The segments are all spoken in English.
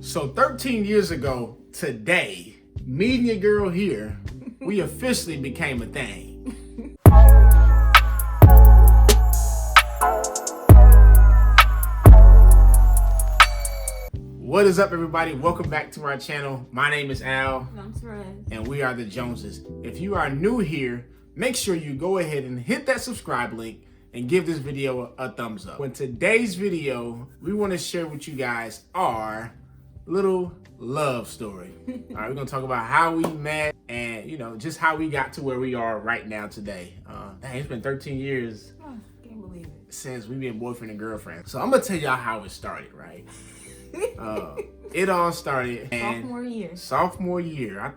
So 13 years ago today, me and your girl here, we officially became a thing. What is up, everybody? Welcome back to our channel. My name is Al. And I'm Therese. And we are the Joneses. If you are new here, make sure you go ahead and hit that subscribe link and give this video a thumbs up. In today's video, we want to share with you guys our little love story. All right, we're gonna talk about how we met and just how we got to where we are right now today. Dang, it's been 13 years Can't believe it. since we been boyfriend and girlfriend. So I'm gonna tell y'all how it started, right? It all started Sophomore year. Sophomore year.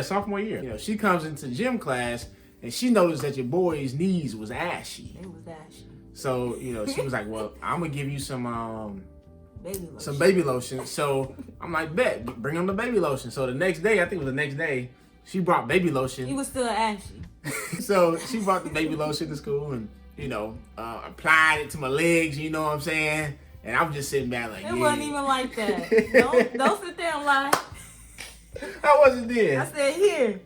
Sophomore year. She comes into gym class and she noticed that your boy's knees was ashy. It was ashy. So, she was like, well, I'm gonna give you some Baby lotion. baby lotion. So I'm like, bet, bring him the baby lotion. So the next day, I think it was the next day, she brought baby lotion. He was still ashy. So she brought the baby lotion to school and, applied it to my legs, you know what I'm saying? And I was just sitting back like, It wasn't even like that. Don't sit there and lie. How was it then? I said, here.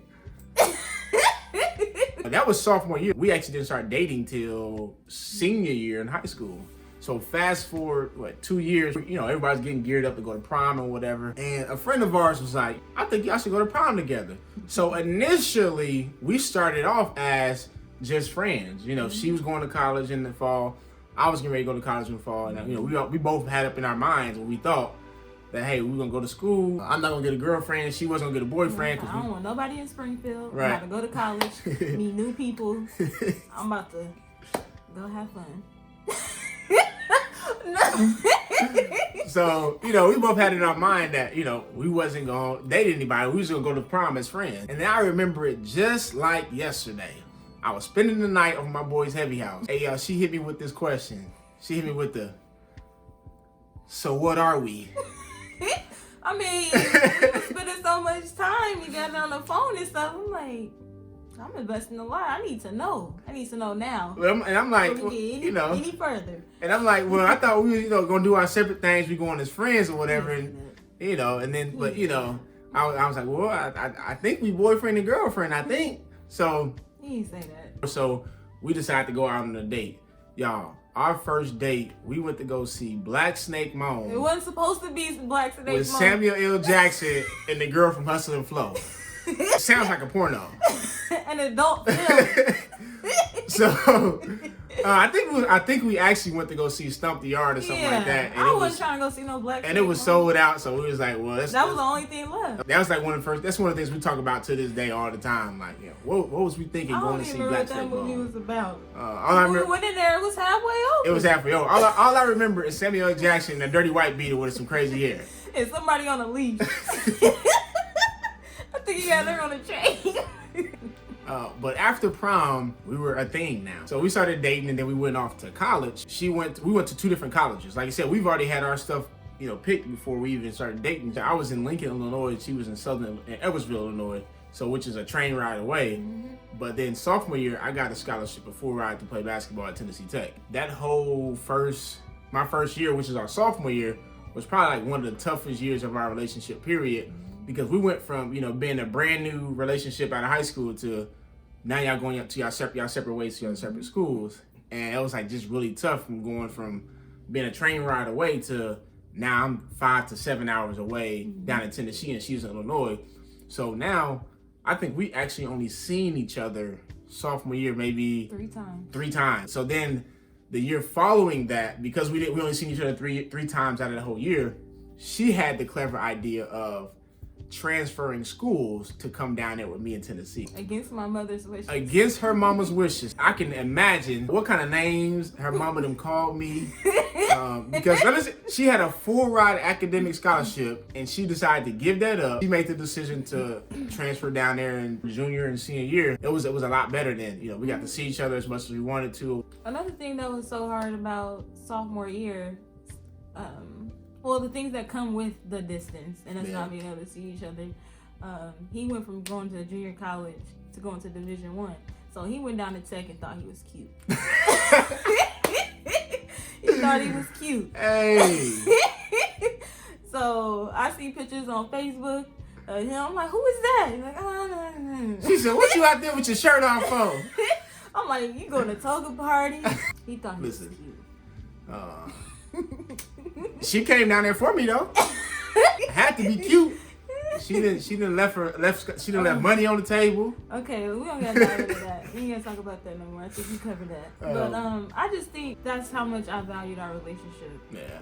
That was sophomore year. We actually didn't start dating till senior year in high school. So fast forward, 2 years, everybody's getting geared up to go to prom or whatever. And a friend of ours was like, I think y'all should go to prom together. So initially, we started off as just friends. She was going to college in the fall. I was getting ready to go to college in the fall. And, we both had up in our minds what we thought that, hey, we're going to go to school. I'm not going to get a girlfriend. She wasn't going to get a boyfriend. I don't want nobody in Springfield. Right. I'm about to go to college, meet new people. I'm about to go have fun. So, we both had in our mind that, we wasn't going to date anybody. We was going to go to prom as friends. And then I remember it just like yesterday. I was spending the night over my boy's heavy house. Hey, she hit me with this question. She hit me with so what are we? I mean, we were spending so much time. We got on the phone and stuff. I'm like, I'm investing a lot. I need to know. I need to know now. And I'm like, any further. And I'm like, well, I thought we were, going to do our separate things. We going as friends or whatever. And, and then, but, I was like, well, I think we boyfriend and girlfriend, I think. So. He didn't say that. So we decided to go out on a date. Y'all, our first date, we went to go see Black Snake Moan. It wasn't supposed to be Black Snake Moan. With Samuel L. Jackson and the girl from Hustle and Flow. Sounds like a porno. An adult film. So I think we actually went to go see Stump the Yard or something like that. And I wasn't trying to go see no Black Snake And it was sold out, so we was like, well, that was the only thing left. That was like that's one of the things we talk about to this day all the time. Like, what was we thinking going to see Black Snake Moan? I don't even remember what that movie was about. All I remember, we went in there, it was halfway over. It was halfway over. All I remember is Samuel L. Jackson and a dirty white beater with some crazy hair. And somebody on a leash. I think he got her on a chain. But after prom, we were a thing now. So we started dating and then we went off to college. We went to 2 different colleges. Like I said, we've already had our stuff, picked before we even started dating. I was in Lincoln, Illinois. She was in Edwardsville, Illinois. So which is a train ride away. Mm-hmm. But then sophomore year, I got a scholarship, a full ride to play basketball at Tennessee Tech. That whole my first year, which is our sophomore year, was probably like one of the toughest years of our relationship period. Because we went from, being a brand new relationship out of high school to now y'all going up to y'all separate ways to your separate schools. And it was like just really tough from going from being a train ride away to now I'm 5 to 7 hours away down in Tennessee and she's in Illinois. So now I think we actually only seen each other sophomore year maybe 3 times. So then the year following that, because we only seen each other three times out of the whole year, she had the clever idea of transferring schools to come down there with me in Tennessee. Against my mother's wishes. Against her mama's wishes. I can imagine what kind of names her mama them called me. Because she had a full ride academic scholarship and she decided to give that up. She made the decision to transfer down there in junior and senior year. It was a lot better then. We got to see each other as much as we wanted to. Another thing that was so hard about sophomore year, the things that come with the distance and us not being able to see each other. He went from going to junior college to going to Division I. So he went down to Tech and thought he was cute. He thought he was cute. Hey. So I see pictures on Facebook of him. I'm like, who is that? He's like, She said, what you out there with your shirt off for? I'm like, you going to toga party? He thought he Listen. was cute. She came down there for me though. Had to be cute. She didn't left money on the table. Okay, we don't gotta dive into that. We ain't gonna talk about that no more. I think we covered that. But I just think that's how much I valued our relationship. Yeah.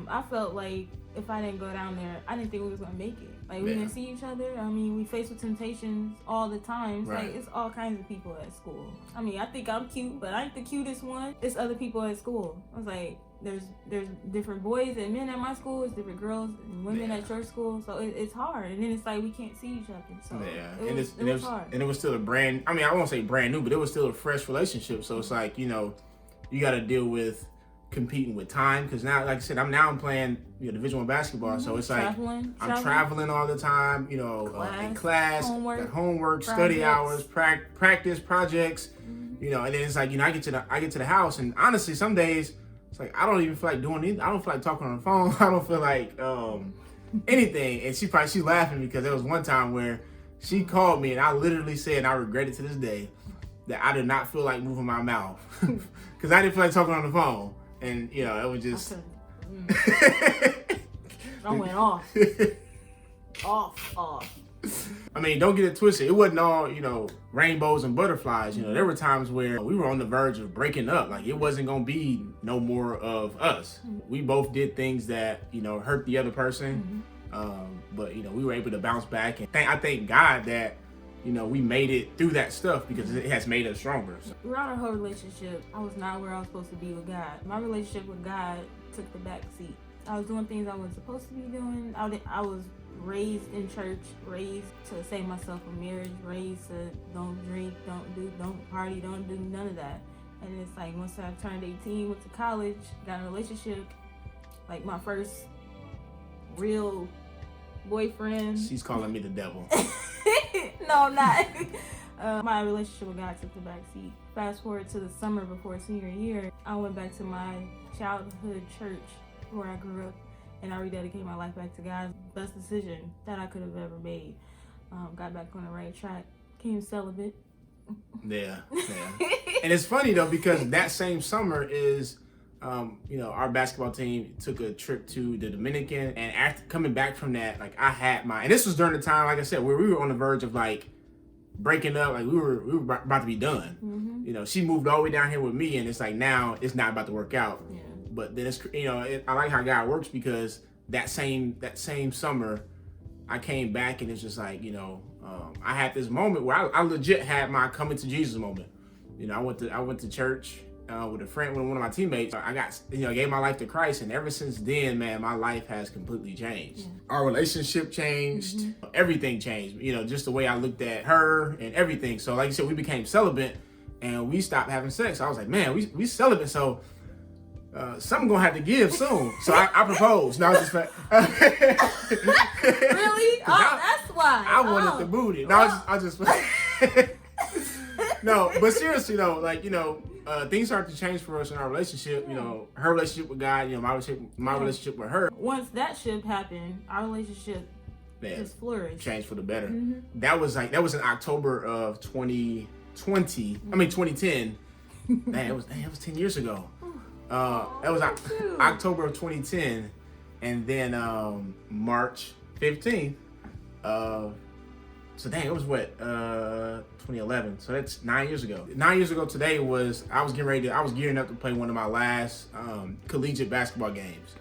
I felt like if I didn't go down there, I didn't think we was gonna make it. Like we didn't see each other. I mean, we faced with temptations all the time. It's like it's all kinds of people at school. I mean, I think I'm cute, but I ain't the cutest one. It's other people at school. I was like, there's different boys and men at my school. It's different girls and women at your school. So it's hard. And then it's like we can't see each other. So it was hard. And it was still a brand. I mean, I won't say brand new, but it was still a fresh relationship. So it's like, you know, you got to deal with competing with time, because now, like I said, I'm playing Division I basketball, so it's like I'm traveling all the time, in class, homework, study hours, practice, projects, and then it's like I get to the house, and honestly, some days it's like I don't even feel like doing anything. I don't feel like talking on the phone. I don't feel like anything. And she's laughing because there was one time where she called me, and I literally said, and I regret it to this day, that I did not feel like moving my mouth because I didn't feel like talking on the phone. And it was just I went off. I mean, don't get it twisted. It wasn't all, rainbows and butterflies. There were times where we were on the verge of breaking up. Like, it wasn't going to be no more of us. We both did things that, hurt the other person. But, we were able to bounce back. And I thank God that, we made it through that stuff because it has made us stronger. So. Throughout our whole relationship, I was not where I was supposed to be with God. My relationship with God took the back seat. I was doing things I wasn't supposed to be doing. I was raised in church, raised to save myself from marriage, raised to don't drink, don't party, don't do none of that. And it's like once I turned 18, went to college, got in a relationship, like my first real boyfriend. She's calling me the devil. No, I'm not. My relationship with God took the back seat. Fast forward to the summer before senior year, I went back to my childhood church where I grew up, and I rededicated my life back to God. Best decision that I could have ever made. Got back on the right track, became celibate. Yeah. And it's funny though, because that same summer is our basketball team took a trip to the Dominican, and after coming back from that, like I had and this was during the time, like I said, where we were on the verge of like breaking up, like we were about to be done. She moved all the way down here with me, and it's like now it's not about to work out. Yeah. But then it's I like how God works, because that same summer I came back, and it's just like I had this moment where I legit had my coming to Jesus moment. I went to church with a friend, with one of my teammates. I got, gave my life to Christ, and ever since then, man, my life has completely changed. Yeah. Our relationship changed, everything changed. Just the way I looked at her and everything. So, like you said, we became celibate, and we stopped having sex. I was like, man, we celibate, so something gonna have to give soon. So I proposed. Now I was just like, really? That's why I wanted the booty. No, I just. No, but seriously though, like things started to change for us in our relationship. Her relationship with God, my relationship with her. Once that shift happened, our relationship just flourished. Changed for the better. That was in October of 2020. I mean 2010. Man, it was 10 years ago. That was October of 2010, and then March 15th. So dang, it was 2011. So that's 9 years ago. 9 years ago today I was gearing up to play one of my last collegiate basketball games.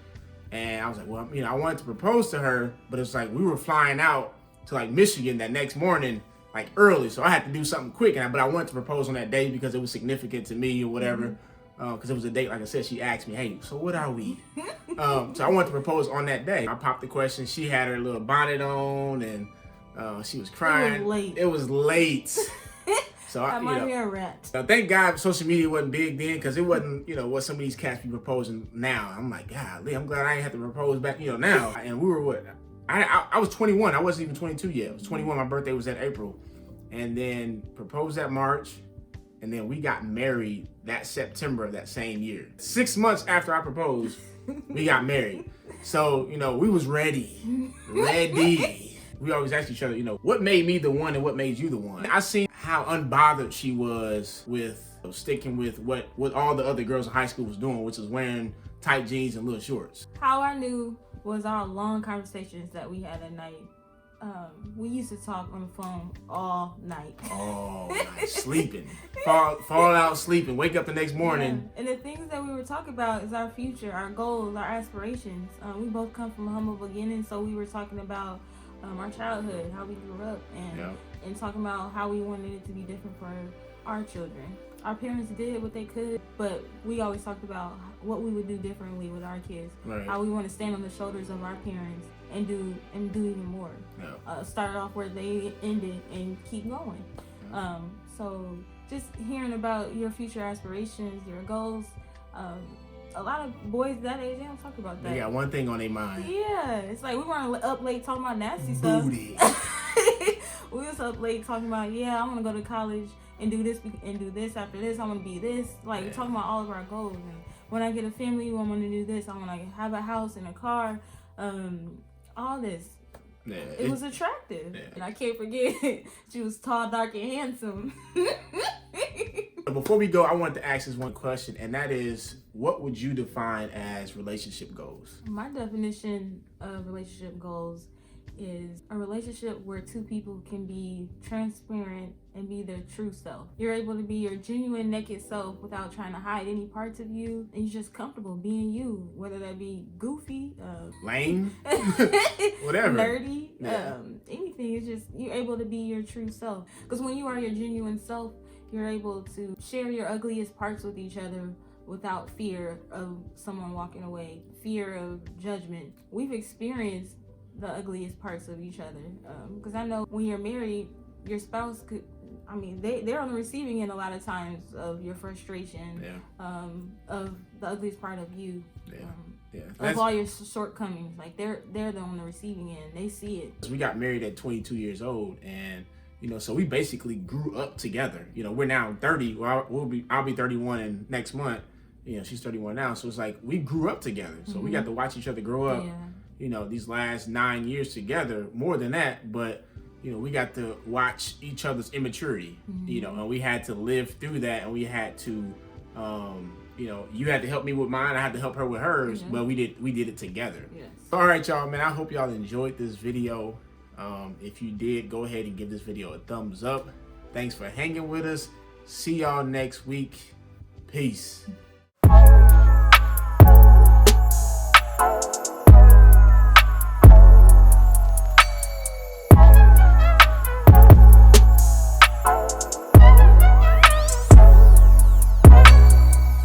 And I was like, well, I wanted to propose to her, but it's like we were flying out to like Michigan that next morning, like early. So I had to do something quick, but I wanted to propose on that day because it was significant to me or whatever. Because it was a date, like I said, she asked me, hey, so what are we? So I wanted to propose on that day. I popped the question. She had her little bonnet on, and she was crying. It was late. So I might be a rat. Thank God social media wasn't big then, because it wasn't, what some of these cats be proposing now. I'm like, golly, I'm glad I ain't have to propose back, now. And we were what? I was 21. I wasn't even 22 yet. I was 21. My birthday was in April. And then proposed that March. And then we got married that September of that same year. 6 months after I proposed, we got married. So, you know, we was ready. We always ask each other, you know, what made me the one and what made you the one? I seen how unbothered she was with sticking with what all the other girls in high school was doing, which is wearing tight jeans and little shorts. How I knew was our long conversations that we had at night. We used to talk on the phone all night. All night, sleeping. Fall out sleeping, wake up the next morning. Yeah. And the things that we were talking about is our future, our goals, our aspirations. We both come from humble beginnings, so we were talking about our childhood, how we grew up, and talking about how we wanted it to be different for our children. Our parents did what they could, but we always talked about what we would do differently with our kids. Right. How we want to stand on the shoulders of our parents and do even more. Yeah. Start off where they ended and keep going. Yeah. So just hearing about your future aspirations, your goals. A lot of boys that age, they don't talk about that. They got one thing on their mind. Yeah, it's like we weren't up late talking about nasty Booty. stuff. We was up late talking about, I want to go to college and do this after this. I want to be this. Like talking about all of our goals. And when I get a family, I want to do this. I want to have a house and a car. All this. Yeah, it was attractive. Yeah. And I can't forget, she was tall, dark, and handsome. Before we go, I wanted to ask this one question, and that is, what would you define as relationship goals? My definition of relationship goals is a relationship where two people can be transparent and be their true self. You're able to be your genuine naked self without trying to hide any parts of you, and you're just comfortable being you, whether that be goofy, lame, whatever, nerdy, anything. It's just you're able to be your true self, because when you are your genuine self, you're able to share your ugliest parts with each other without fear of someone walking away, fear of judgment. We've experienced the ugliest parts of each other, because I know when you're married, your spouse could, they're on the receiving end a lot of times of your frustration, of the ugliest part of you, of all your shortcomings. Like they're on the receiving end. They see it. We got married at 22 years old, and so we basically grew up together. We're now 30. Well, I'll be 31 in next month. She's 31 now, so it's like we grew up together. So we got to watch each other grow up. These last 9 years together, more than that, but we got to watch each other's immaturity, and we had to live through that, and we had to, you had to help me with mine, I had to help her with hers, but we did it together. Yes. All right, y'all, man, I hope y'all enjoyed this video. If you did, go ahead and give this video a thumbs up. Thanks for hanging with us. See y'all next week. Peace.